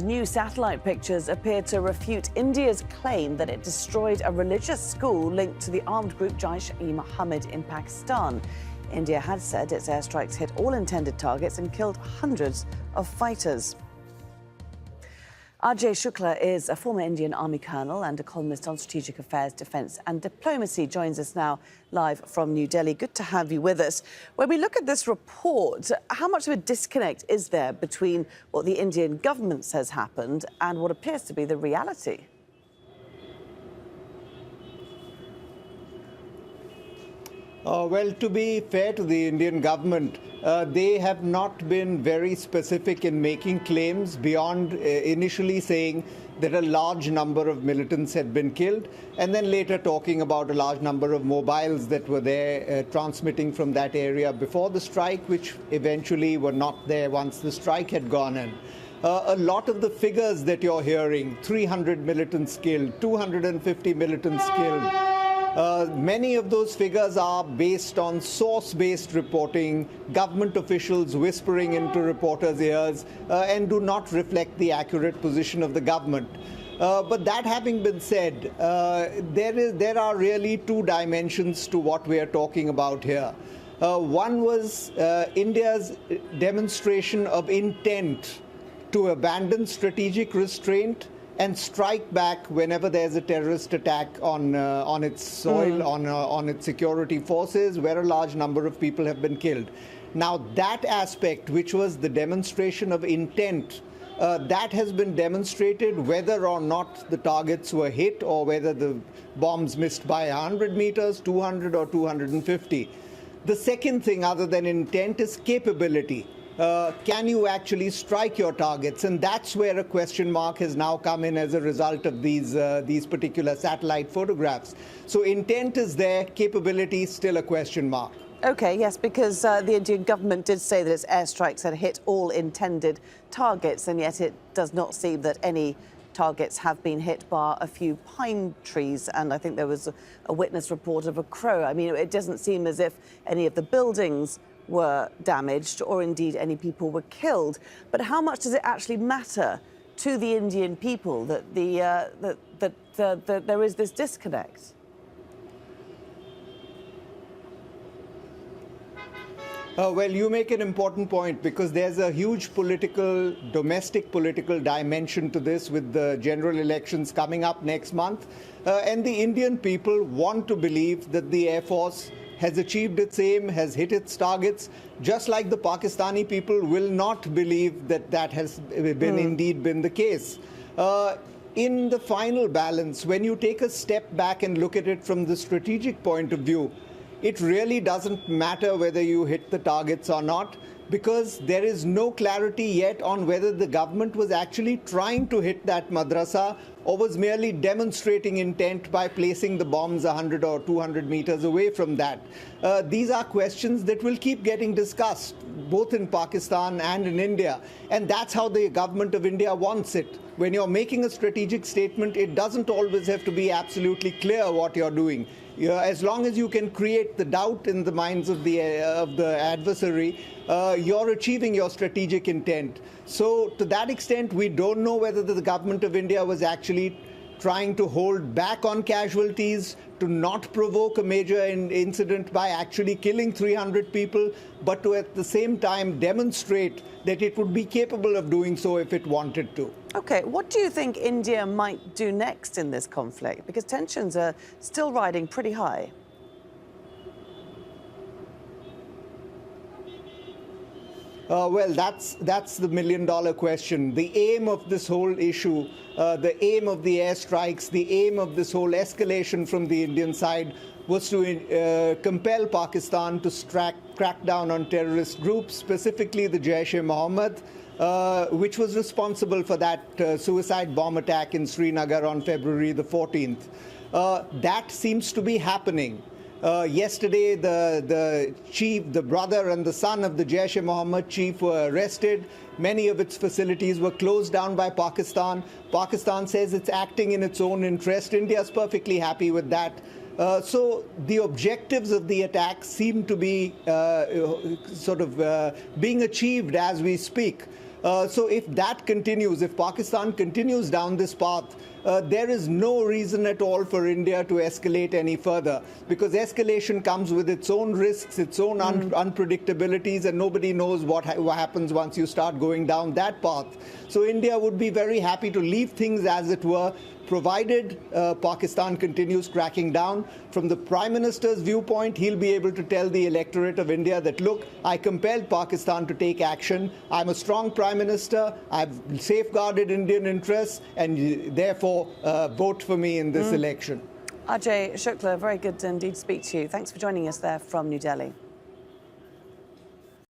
New satellite pictures appear to refute India's claim that it destroyed a religious school linked to the armed group Jaish-e-Mohammed in Pakistan. India had said its airstrikes hit all intended targets and killed hundreds of fighters. Ajay Shukla is a former Indian Army colonel and a columnist on strategic affairs, defence and diplomacy. Joins us now live from New Delhi. Good to have you with us. When we look at this report, how much of a disconnect is there between what the Indian government says happened and what appears to be the reality? Well, to be fair to the Indian government, they have not been very specific in making claims beyond initially saying that a large number of militants had been killed, and then later talking about a large number of mobiles that were there transmitting from that area before the strike, which eventually were not there once the strike had gone in. A lot of the figures that you're hearing, 300 militants killed, 250 militants killed, many of those figures are based on source-based reporting, government officials whispering into reporters' ears, and do not reflect the accurate position of the government. But that having been said, there are really two dimensions to what we are talking about here. One was India's demonstration of intent to abandon strategic restraint and strike back whenever there's a terrorist attack on its soil, on its security forces, where a large number of people have been killed. Now, that aspect, which was the demonstration of intent, that has been demonstrated whether or not the targets were hit or whether the bombs missed by 100 meters, 200 or 250. The second thing, other than intent, is capability. Can you actually strike your targets? And that's where a question mark has now come in as a result of these particular satellite photographs. So intent is there, capability is still a question mark. OK, yes, because the Indian government did say that its airstrikes had hit all intended targets, and yet it does not seem that any targets have been hit by a few pine trees. And I think there was a witness report of a crow. I mean, it doesn't seem as if any of the buildings were damaged or indeed any people were killed. But how much does it actually matter to the Indian people that there is this disconnect? Well, you make an important point, because there's a huge domestic political dimension to this, with the general elections coming up next month. And the Indian people want to believe that the Air Force has achieved its aim, has hit its targets, just like the Pakistani people will not believe that that has indeed been the case. In the final balance, when you take a step back and look at it from the strategic point of view, it really doesn't matter whether you hit the targets or not, because there is no clarity yet on whether the government was actually trying to hit that madrasa or was merely demonstrating intent by placing the bombs 100 or 200 meters away from that. These are questions that will keep getting discussed, both in Pakistan and in India. And that's how the government of India wants it. When you're making a strategic statement, it doesn't always have to be absolutely clear what you're doing. As long as you can create the doubt in the minds of the adversary, you're achieving your strategic intent. So to that extent, we don't know whether the government of India was actually trying to hold back on casualties, to not provoke a major incident by actually killing 300 people, but to at the same time demonstrate that it would be capable of doing so if it wanted to. OK, what do you think India might do next in this conflict? Because tensions are still riding pretty high. Well, that's the million-dollar question. The aim of this whole issue, the aim of the airstrikes, the aim of this whole escalation from the Indian side was to compel Pakistan to crack down on terrorist groups, specifically the Jaish-e-Mohammed, which was responsible for that suicide bomb attack in Srinagar on February the 14th. That seems to be happening. Yesterday, the brother and the son of the Jaish-e-Mohammed chief were arrested. Many of its facilities were closed down by Pakistan. Pakistan says it's acting in its own interest. India is perfectly happy with that. So the objectives of the attack seem to be being achieved as we speak. So if that continues, if Pakistan continues down this path, there is no reason at all for India to escalate any further, because escalation comes with its own risks, its own unpredictabilities, and nobody knows what happens once you start going down that path. So India would be very happy to leave things as it were, provided Pakistan continues cracking down. From the Prime Minister's viewpoint, he'll be able to tell the electorate of India that, look, I compelled Pakistan to take action. I'm a strong Prime Minister. I've safeguarded Indian interests, and therefore vote for me in this election. Ajay Shukla, very good indeed to speak to you. Thanks for joining us there from New Delhi.